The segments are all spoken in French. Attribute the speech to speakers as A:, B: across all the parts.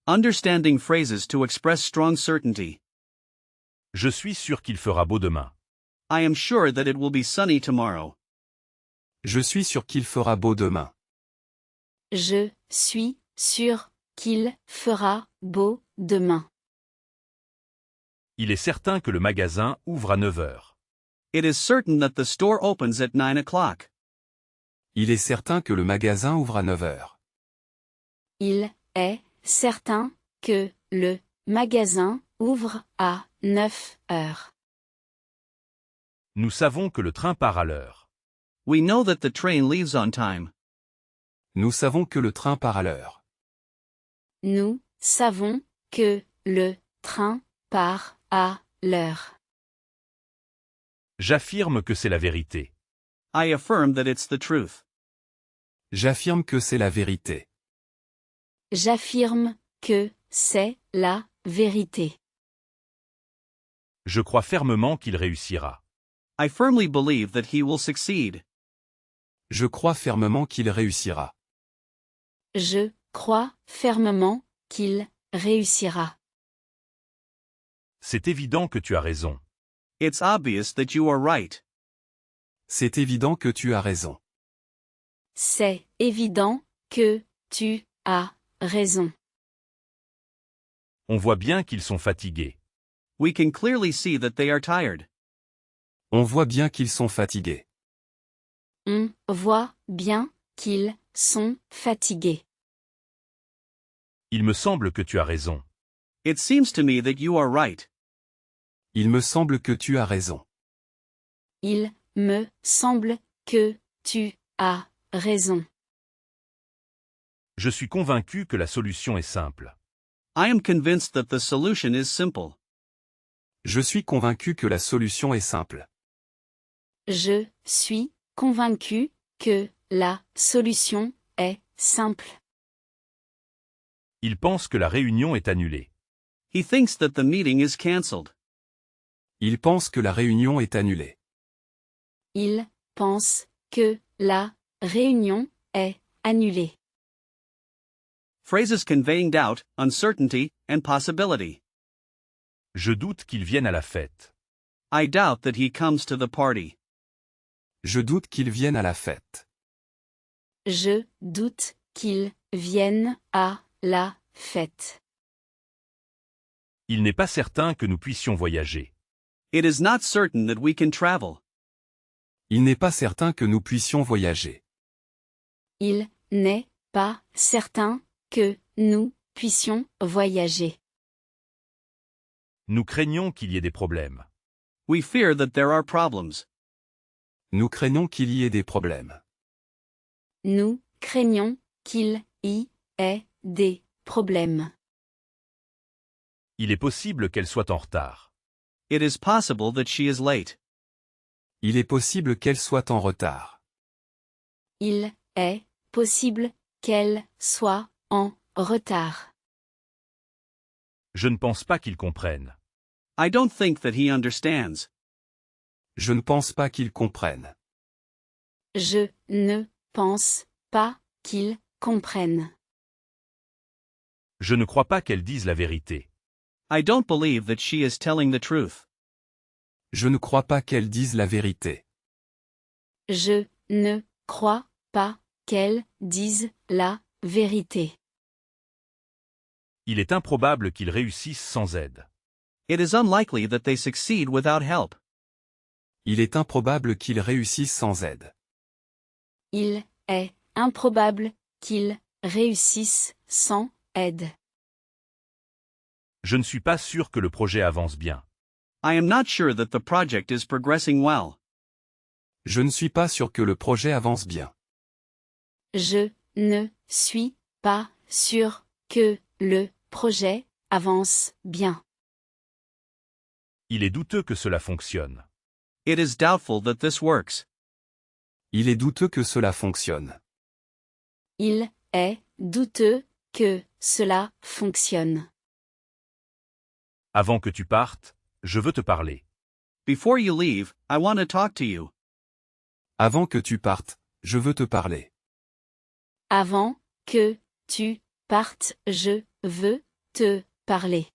A: Understanding phrases to express strong certainty.
B: Je suis sûr qu'il fera beau demain.
A: I am sure that it will be sunny tomorrow.
C: Je suis sûr qu'il fera beau demain.
D: Je suis sûr qu'il fera beau demain.
B: Il est certain que le magasin ouvre à 9 heures.
A: It is certain that the store opens at 9 o'clock.
C: Il est certain que le magasin ouvre à 9 heures.
D: Il est certain que le magasin ouvre à 9 heures.
B: Nous savons que le train part à l'heure.
A: We know that the train leaves on time.
C: Nous savons que le train part à l'heure.
D: Nous savons que le train part à l'heure.
B: J'affirme que c'est la vérité.
A: I affirm that it's the truth.
C: J'affirme que c'est la vérité.
D: J'affirme que c'est la vérité.
B: Je crois fermement qu'il réussira.
A: I firmly believe that he will succeed.
C: Je crois fermement qu'il réussira.
D: Je crois fermement qu'il réussira.
B: C'est évident que tu as raison.
A: It's obvious that you are right.
C: C'est évident que tu as raison.
D: C'est évident que tu as raison.
B: On voit bien qu'ils sont fatigués.
A: We can clearly see that they are tired.
C: On voit bien qu'ils sont fatigués.
D: On voit bien qu'ils sont fatigués.
B: Il me semble que tu as raison.
A: It seems to me that you are right.
C: Il me semble que tu as raison.
D: Il me semble que tu as raison.
B: Je suis convaincu que la solution est simple.
A: I am convinced that the solution is simple.
C: Je suis convaincu que la solution est simple.
D: Je suis convaincu que la solution est simple.
B: Il pense que la réunion est annulée.
A: He thinks that the meeting is cancelled.
C: Il pense que la réunion est annulée.
D: Il pense que la réunion est annulée.
A: Phrases conveying doubt, uncertainty, and possibility.
B: Je doute qu'il vienne à la fête.
A: I doubt that he comes to the party.
C: Je doute qu'il vienne à la fête.
D: Je doute qu'il vienne à la fête.
B: Il n'est pas certain que nous puissions voyager.
A: It is not certain that we can travel.
C: Il n'est pas certain que nous puissions voyager.
D: Il n'est pas certain que nous puissions voyager.
B: Nous craignons qu'il y ait des problèmes.
A: We fear that there are problems.
C: Nous craignons qu'il y ait des problèmes.
D: Nous craignons qu'il y ait des problèmes.
B: Il est possible qu'elle soit en retard.
A: It is possible that she is late.
C: Il est possible qu'elle soit en retard.
D: Il est possible qu'elle soit en retard.
B: Je ne pense pas qu'il comprenne.
A: I don't think that he understands.
C: Je ne pense pas qu'ils comprennent.
D: Je ne pense pas qu'ils comprennent.
B: Je ne crois pas qu'elle dise la vérité.
A: I don't believe that she is telling the truth.
C: Je ne crois pas qu'elle dise la vérité.
D: Je ne crois pas qu'elle dise la vérité.
B: Il est improbable qu'ils réussissent sans aide.
A: It is unlikely that they succeed without help.
C: Il est improbable qu'ils réussissent sans aide.
D: Il est improbable qu'ils réussissent sans aide.
B: Je ne suis pas sûr que le projet avance bien.
A: I am not sure that the project is progressing well.
C: Je ne suis pas sûr que le projet avance bien.
D: Je ne suis pas sûr que le projet avance bien.
B: Il est douteux que cela fonctionne.
A: It is doubtful that this works.
C: Il est douteux que cela fonctionne.
D: Il est douteux que cela fonctionne.
B: Avant que tu partes, je veux te parler.
A: Before you leave, I want to talk to you.
C: Avant que tu partes, je veux te parler.
D: Avant que tu partes, je veux te, parler.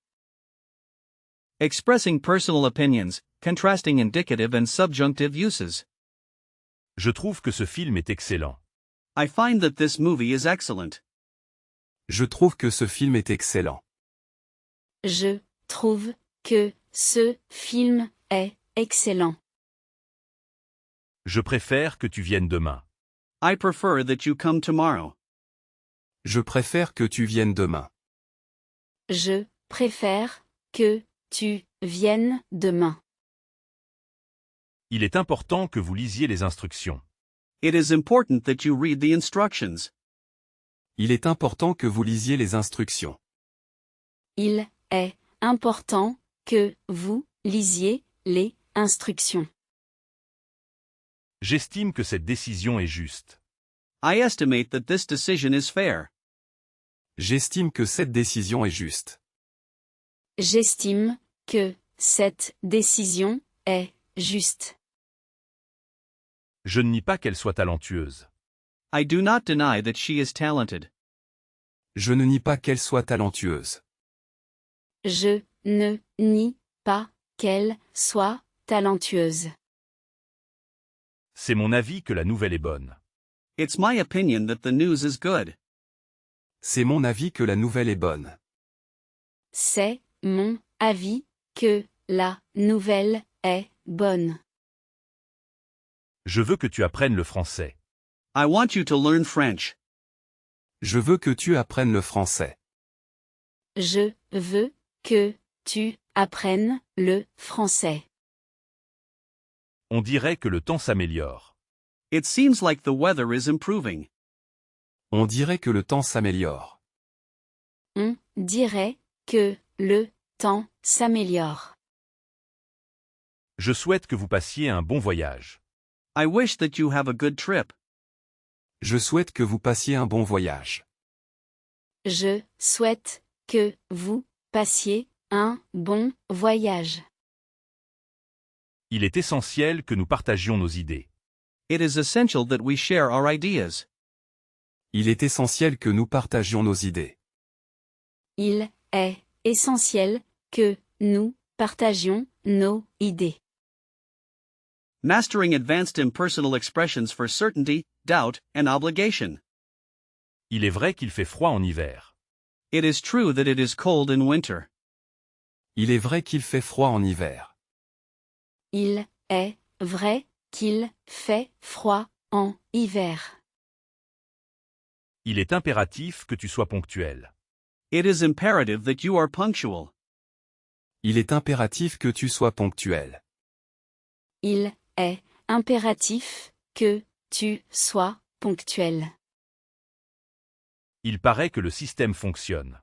A: Expressing personal opinions, contrasting indicative and subjunctive uses.
B: Je trouve que ce film est excellent.
A: I find that this movie is excellent.
C: Je trouve que ce film est excellent.
D: Je trouve que ce film est excellent.
B: Je préfère que tu viennes demain.
A: I prefer that you come tomorrow.
C: Je préfère que tu viennes demain.
D: Je préfère que tu viennes demain.
B: Il est important que vous lisiez les instructions.
A: It is important that you read the instructions.
C: Il est important que vous lisiez les instructions.
D: Il est important que vous lisiez les instructions.
B: J'estime que cette décision est juste.
A: I estimate that this decision is fair.
C: J'estime que cette décision est juste.
D: J'estime que cette décision est juste.
B: Je ne nie pas qu'elle soit talentueuse.
A: I do not deny that she is talented.
C: Je ne nie pas qu'elle soit talentueuse.
D: Je ne nie pas qu'elle soit talentueuse.
B: C'est mon avis que la nouvelle est bonne.
A: It's my opinion that the news is good.
C: C'est mon avis que la nouvelle est bonne.
D: C'est mon avis que la nouvelle est bonne.
B: Je veux que tu apprennes le français.
A: I want you to learn French.
C: Je veux que tu apprennes le français.
D: Je veux que tu apprennes le français.
B: On dirait que le temps s'améliore.
A: It seems like the weather is improving.
C: On dirait que le temps s'améliore.
D: On dirait que le temps s'améliore.
B: Je souhaite que vous passiez un bon voyage.
A: I wish that you have a good trip.
C: Je souhaite que vous passiez un bon voyage.
D: Je souhaite que vous passiez un bon voyage.
B: Il est essentiel que nous partagions nos idées.
A: It is essential that we share our ideas.
C: Il est essentiel que nous partagions nos idées.
D: Il est essentiel que nous partagions nos idées.
A: Mastering advanced impersonal expressions for certainty, doubt, and obligation.
B: Il est vrai qu'il fait froid en hiver.
A: It is true that it is cold in winter.
C: Il est vrai qu'il fait froid en hiver.
D: Il est vrai qu'il fait froid en hiver.
B: Il est impératif que tu sois ponctuel.
A: It is imperative that you are punctual.
C: Il est impératif que tu sois ponctuel.
D: Il est impératif que tu sois ponctuel.
B: Il paraît que le système fonctionne.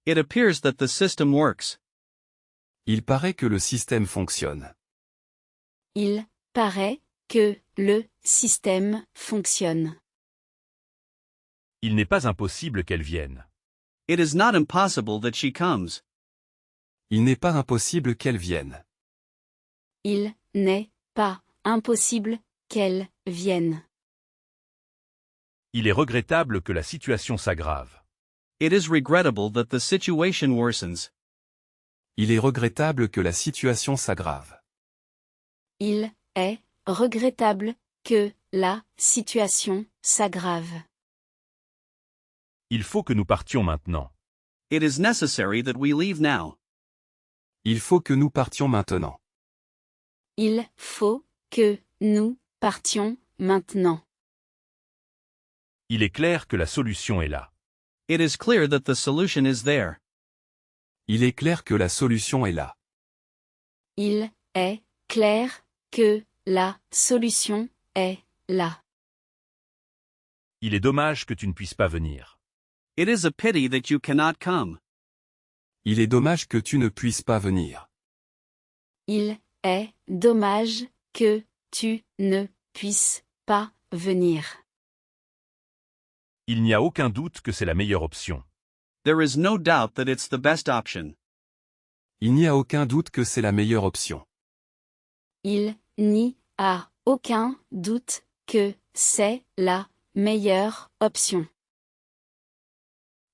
A: It appears that the system works.
C: Il paraît que le système fonctionne.
D: Il paraît que le système fonctionne.
B: Il n'est pas impossible qu'elle vienne.
A: It is not impossible that she comes.
C: Il n'est pas impossible qu'elle vienne.
D: Il n'est pas impossible qu'elle vienne.
B: Il est regrettable que la situation s'aggrave.
A: It is regrettable that the situation worsens.
C: Il est regrettable que la situation s'aggrave.
D: Il est regrettable que la situation s'aggrave.
B: Il faut que nous partions maintenant.
A: It is necessary that we leave now.
C: Il faut que nous partions maintenant.
D: Il faut que nous partions maintenant.
B: Il est clair que la solution est là.
A: It is clear that the solution is there.
C: Il est clair que la solution est là.
D: Il est clair que la solution est là.
B: Il est dommage que tu ne puisses pas venir.
A: It is a pity that you cannot come.
C: Il est dommage que tu ne puisses pas venir.
D: Il est dommage que tu ne puisses pas venir.
B: Il n'y a aucun doute que c'est la meilleure option.
A: There is no doubt that it's the best option.
C: Il n'y a aucun doute que c'est la meilleure option.
D: Il n'y a aucun doute que c'est la meilleure option.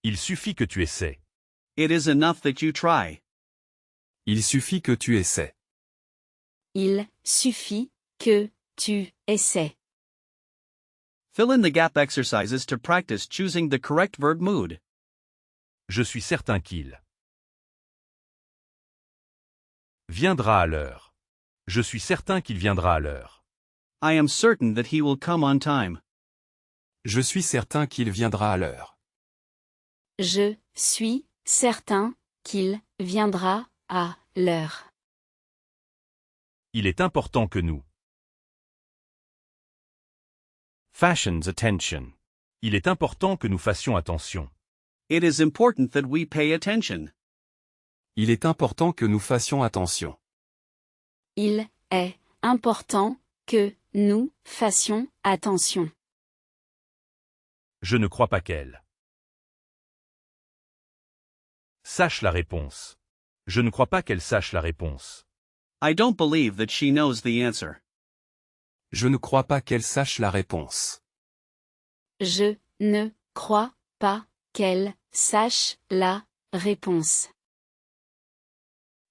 B: Il suffit que tu essaies.
A: It is enough that you try.
C: Il suffit que tu essaies.
D: Il suffit que tu essaies.
A: Fill in the gap exercises to practice choosing the correct verb mood.
B: Je suis certain qu'il viendra à l'heure. Je suis certain qu'il viendra à l'heure.
A: I am certain that he will come on time.
C: Je suis certain qu'il viendra à l'heure.
D: Je suis certain qu'il viendra à l'heure.
B: Il est important que nous
C: Fashion's attention.
B: Il est important que nous fassions attention.
A: It is important that we pay attention.
C: Il est important que nous fassions attention.
D: Il est important que nous fassions attention.
B: Je ne crois pas qu'elle sache la réponse. Je ne crois pas qu'elle sache la réponse.
A: I don't believe that she knows the answer.
C: Je ne crois pas qu'elle sache la réponse.
D: Je ne crois pas qu'elle sache la réponse.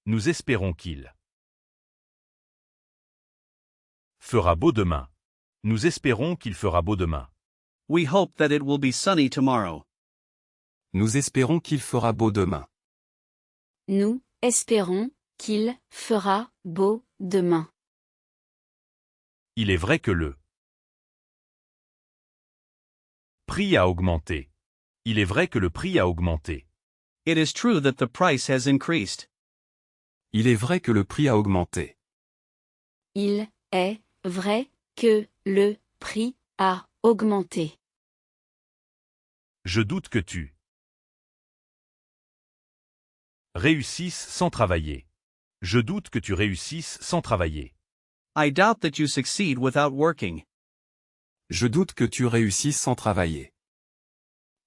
B: Nous espérons qu'il fera beau demain. Nous espérons qu'il fera beau demain.
A: We hope that it will be sunny tomorrow.
C: Nous espérons qu'il fera beau demain.
D: Nous espérons qu'il fera beau demain.
B: Il est vrai que le prix a augmenté. Il est vrai que le prix a augmenté.
A: It is true that the price has increased.
C: Il est vrai que le prix a augmenté.
D: Il est vrai que le prix a augmenté.
B: Je doute que tu réussisses sans travailler. Je doute que tu réussisses sans travailler.
A: I doubt that you succeed without working.
C: Je doute que tu réussisses sans travailler.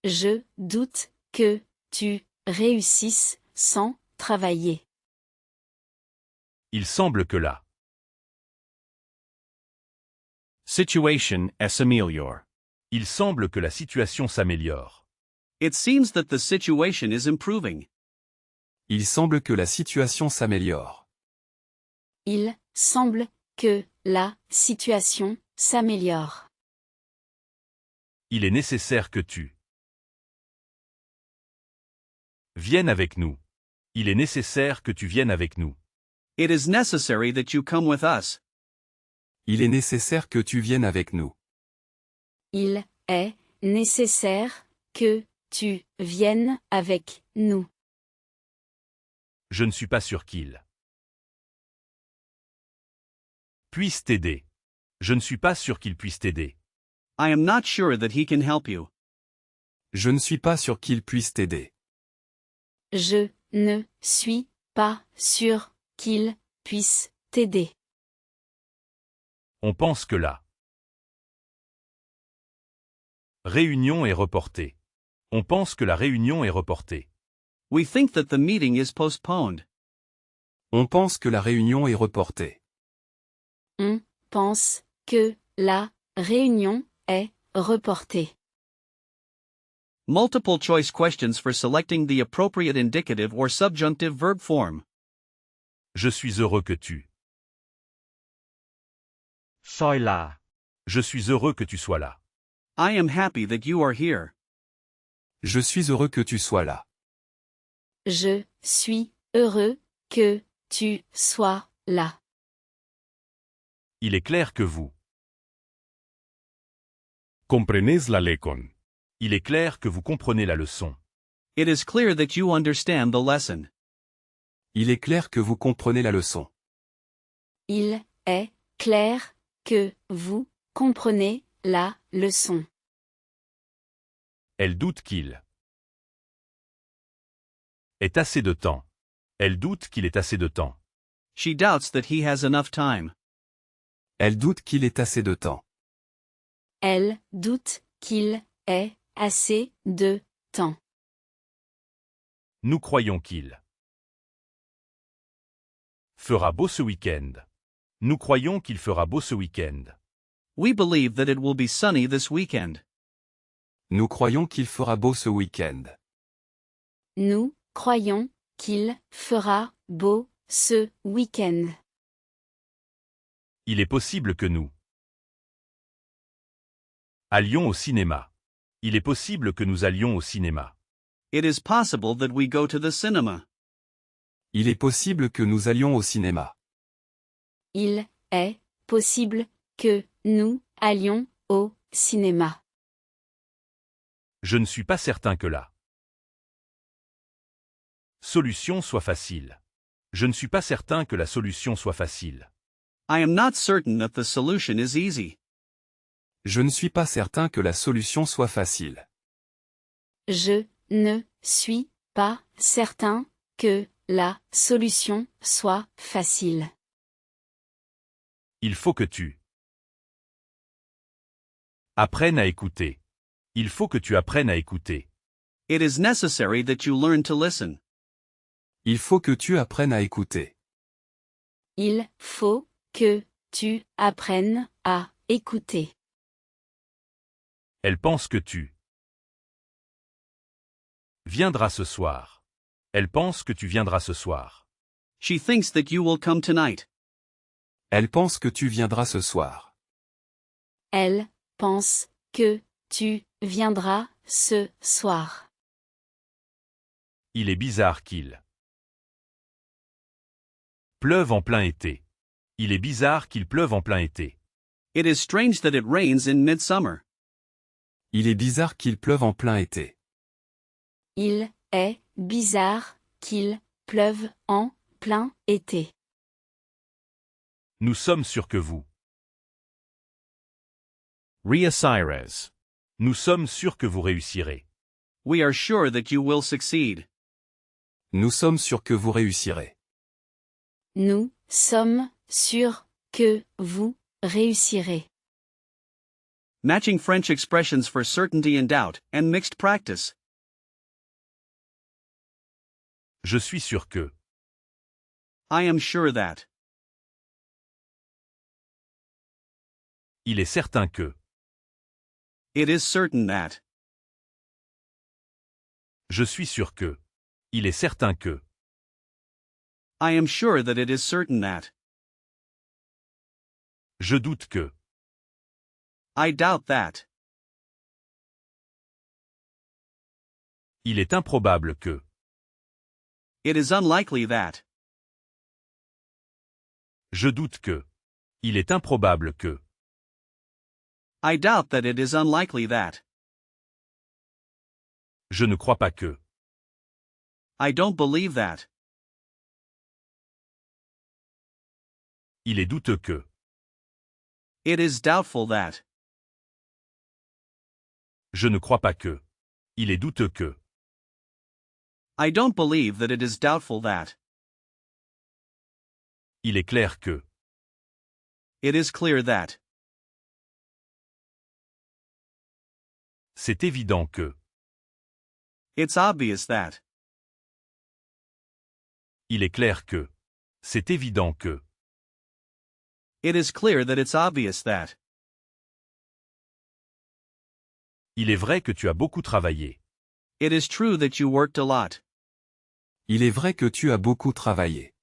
D: Je doute que tu réussisses sans travailler.
B: Il semble que la
A: Situation s'améliore.
B: Il semble que la situation s'améliore.
A: It seems that the situation is improving.
C: Il semble que la situation s'améliore.
D: Il semble que la situation s'améliore.
B: Il est nécessaire que tu viennes avec nous. Il est nécessaire que tu viennes avec nous.
A: It is necessary that you come with us.
C: Il est nécessaire que tu viennes avec nous.
D: Il est nécessaire que tu viennes avec nous.
B: Je ne suis pas sûr qu'il puisse t'aider. Je ne suis pas sûr qu'il puisse t'aider.
A: I am not sure that he can help you.
C: Je ne suis pas sûr qu'il puisse t'aider.
D: Je ne suis pas sûr qu'il puisse t'aider.
B: On pense que la réunion est reportée. On pense que la réunion est reportée.
A: We think that the meeting is postponed.
C: On pense que la réunion est reportée.
D: On pense que la réunion est reportée.
A: Multiple choice questions for selecting the appropriate indicative or subjunctive verb form.
B: Je suis heureux que tu
E: sois là.
B: Je suis heureux que tu sois là.
A: I am happy that you are here.
C: Je suis heureux que tu sois là.
D: Je suis heureux que tu sois là.
B: Il est clair que vous
F: Comprenez la leçon.
B: Il est clair que vous comprenez la leçon.
A: It is clear that you understand the lesson.
C: Il est clair que vous comprenez la leçon.
D: Il est clair que vous comprenez la leçon.
B: Elle doute qu'il ait assez de temps. Elle doute qu'il ait assez de temps.
A: She doubts that he has enough time.
C: Elle doute qu'il ait assez de temps.
D: Elle doute qu'il ait assez de temps.
B: Nous croyons qu'il fera beau ce week-end. Nous croyons qu'il fera beau ce week-end.
A: We believe that it will be sunny this weekend.
C: Nous croyons qu'il fera beau ce week-end.
D: Nous croyons qu'il fera beau ce week-end.
B: Il est possible que nous allions au cinéma. Il est possible que nous allions au cinéma.
A: It is possible that we go to the cinema.
C: Il est possible que nous allions au cinéma.
D: Il est possible que nous allions au cinéma.
B: Je ne suis pas certain que la solution soit facile. Je ne suis pas certain que la solution soit facile.
A: I am not certain that the solution is easy.
C: Je ne suis pas certain que la solution soit facile.
D: Je ne suis pas certain que la solution soit facile.
B: Il faut que tu apprennes à écouter. Il faut que tu apprennes à écouter.
A: It is necessary that you learn to listen.
C: Il faut que tu apprennes à écouter.
D: Il faut que tu apprennes à écouter.
B: Elle pense que tu viendras ce soir. Elle pense que tu viendras ce soir.
A: She thinks that you will come tonight.
C: Elle pense que tu viendras ce soir.
D: Elle pense que tu viendras ce soir.
B: Il est bizarre qu'il pleuve en plein été. Il est bizarre qu'il pleuve en plein été.
A: It is strange that it rains in midsummer.
C: Il est bizarre qu'il pleuve en plein été.
D: Il est bizarre qu'il pleuve en plein été.
B: Nous sommes sûrs que vous
F: Reasires.
B: Nous sommes sûrs que vous réussirez.
A: We are sure that you will succeed.
C: Nous sommes sûrs que vous réussirez.
D: Nous sommes sûrs que vous réussirez.
A: Matching French expressions for certainty and doubt, and mixed practice.
B: Je suis sûr que.
A: I am sure that.
B: Il est certain que.
A: It is certain that.
B: Je suis sûr que. Il est certain que.
A: I am sure that it is certain that.
B: Je doute que.
A: I doubt that.
B: Il est improbable que.
A: It is unlikely that.
B: Je doute que. Il est improbable que.
A: I doubt that it is unlikely that.
B: Je ne crois pas que.
A: I don't believe that.
B: Il est douteux que.
A: It is doubtful that.
B: Je ne crois pas que. Il est douteux que.
A: I don't believe that it is doubtful that.
B: Il est clair que.
A: It is clear that.
B: C'est évident que.
A: It's obvious that.
B: Il est clair que. C'est évident que.
A: It is clear that it's obvious that.
B: Il est vrai que tu as beaucoup travaillé.
A: It is true that you worked a lot.
C: Il est vrai que tu as beaucoup travaillé.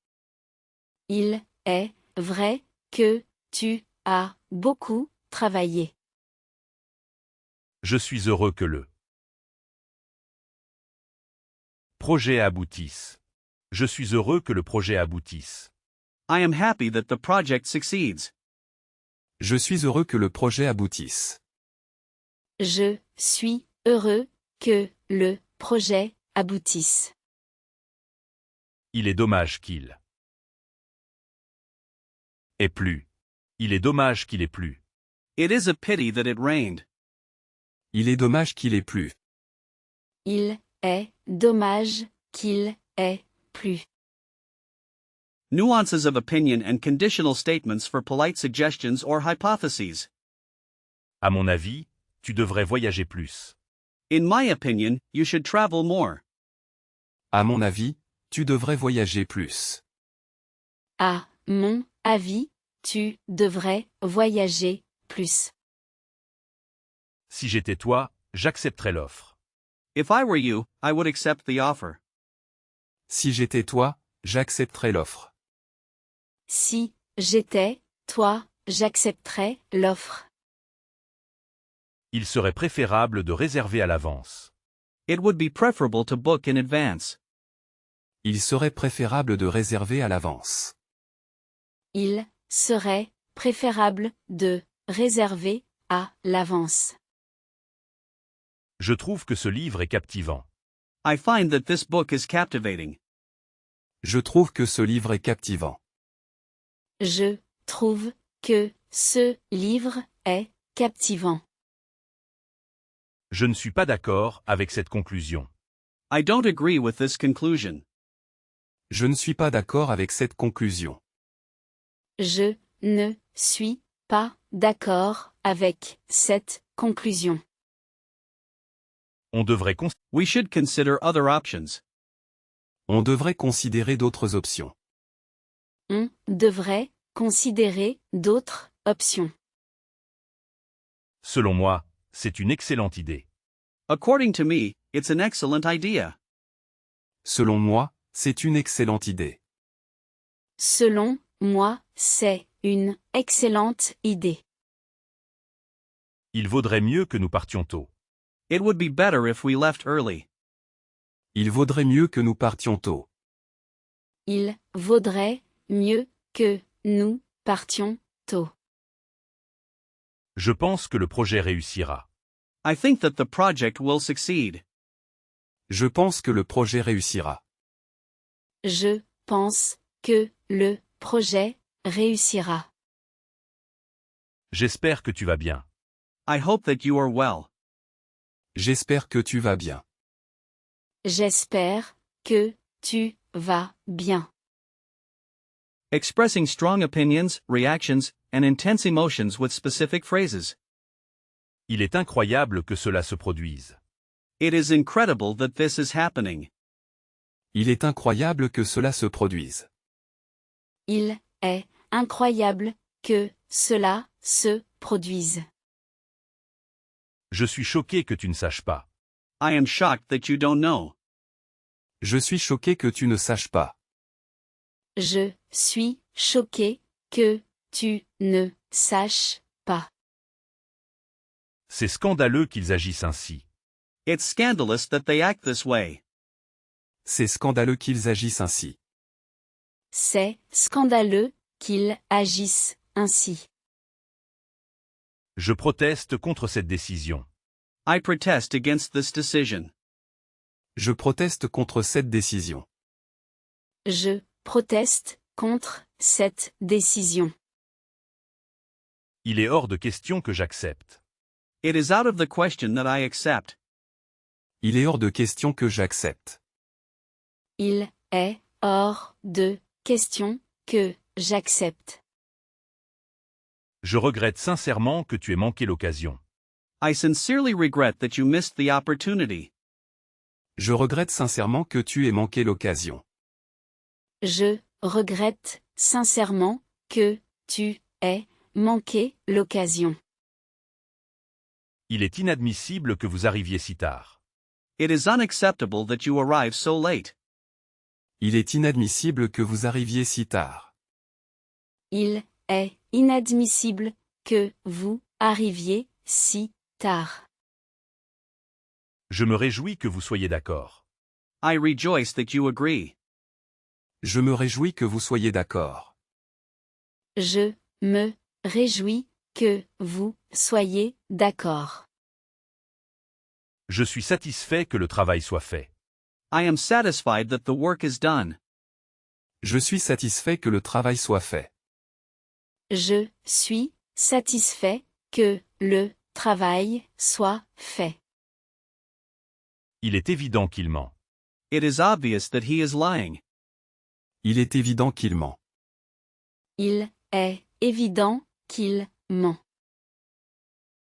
D: Il est vrai que tu as beaucoup travaillé.
B: Je suis heureux que le projet aboutisse. Je suis heureux que le projet aboutisse.
A: I am happy that the project succeeds.
C: Je suis heureux que le projet aboutisse.
D: Je suis heureux que le projet aboutisse.
B: Il est dommage qu'il ait plu. Il est dommage qu'il ait plu.
A: It is a pity that it rained.
C: Il est dommage qu'il ait plu.
D: Il est dommage qu'il ait plu.
A: Nuances of opinion and conditional statements for polite suggestions or hypotheses.
B: À mon avis, tu devrais voyager plus.
A: In my opinion, you should travel more.
C: À mon avis, tu devrais voyager plus.
D: À mon avis, tu devrais voyager plus.
B: Si j'étais toi, j'accepterais l'offre.
A: If I were you, I would accept the offer.
C: Si j'étais toi, j'accepterais l'offre.
D: Si j'étais toi, j'accepterais l'offre.
B: Il serait préférable de réserver à l'avance.
A: It would be preferable to book in advance.
C: Il serait préférable de réserver à l'avance.
D: Il serait préférable de réserver à l'avance.
B: Je trouve que ce livre est captivant.
A: I find that this book is captivating.
C: Je trouve que ce livre est captivant.
D: Je trouve que ce livre est captivant.
B: Je ne suis pas d'accord avec cette conclusion.
A: I don't agree with this conclusion.
C: Je ne suis pas d'accord avec cette conclusion.
D: Je ne suis pas d'accord avec cette conclusion.
B: On devrait
A: We should consider other options.
C: On devrait considérer d'autres options.
D: On devrait considérer d'autres options.
B: Selon moi, c'est une excellente idée.
A: According to me, it's an excellent idea.
C: Selon moi, c'est une excellente idée.
D: Selon moi, c'est une excellente idée.
B: Il vaudrait mieux que nous partions tôt.
A: It would be better if we left early.
C: Il vaudrait mieux que nous partions tôt.
D: Il vaudrait mieux que nous partions tôt.
B: Je pense que le projet réussira.
A: I think that the project will succeed.
C: Je pense que le projet réussira.
D: Je pense que le projet réussira.
B: J'espère que tu vas bien.
A: I hope that you are well.
C: J'espère que tu vas bien.
D: J'espère que tu vas bien.
A: Expressing strong opinions, reactions, and intense emotions with specific phrases.
B: Il est incroyable que cela se produise.
A: It is incredible that this is happening.
C: Il est incroyable que cela se produise.
D: Il est incroyable que cela se produise.
B: Je suis choqué que tu ne saches pas.
A: I am shocked that you don't know.
C: Je suis choqué que tu ne saches pas.
D: Je suis choqué que tu ne saches pas.
B: C'est scandaleux qu'ils agissent ainsi.
A: It's scandalous that they act this way.
C: C'est scandaleux qu'ils agissent ainsi.
D: C'est scandaleux qu'ils agissent ainsi.
B: Je proteste contre cette décision.
A: I protest against this decision.
C: Je proteste contre cette décision.
D: Je proteste contre cette décision.
B: Il est hors de question que j'accepte.
A: It is out of the question that I accept.
C: Il est hors de question que j'accepte.
D: Il est hors de question que j'accepte.
B: Je regrette sincèrement que tu aies manqué l'occasion.
A: I sincerely regret that you missed the opportunity.
C: Je regrette sincèrement que tu aies manqué l'occasion.
D: Je regrette sincèrement que tu aies manqué l'occasion.
B: Il est inadmissible que vous arriviez si tard.
A: It is unacceptable that you arrive so late.
C: Il est inadmissible que vous arriviez si tard.
D: Il est inadmissible que vous arriviez si tard.
B: Je me réjouis que vous soyez d'accord.
A: I rejoice that you agree.
C: Je me réjouis que vous soyez d'accord.
D: Je me réjouis que vous soyez d'accord.
B: Je suis satisfait que le travail soit fait.
A: I am satisfied that the work is done.
C: Je suis satisfait que le travail soit fait.
D: Je suis satisfait que le travail soit fait.
B: Il est évident qu'il ment.
A: It is obvious that he is lying.
C: Il est évident qu'il ment.
D: Il est évident qu'il ment.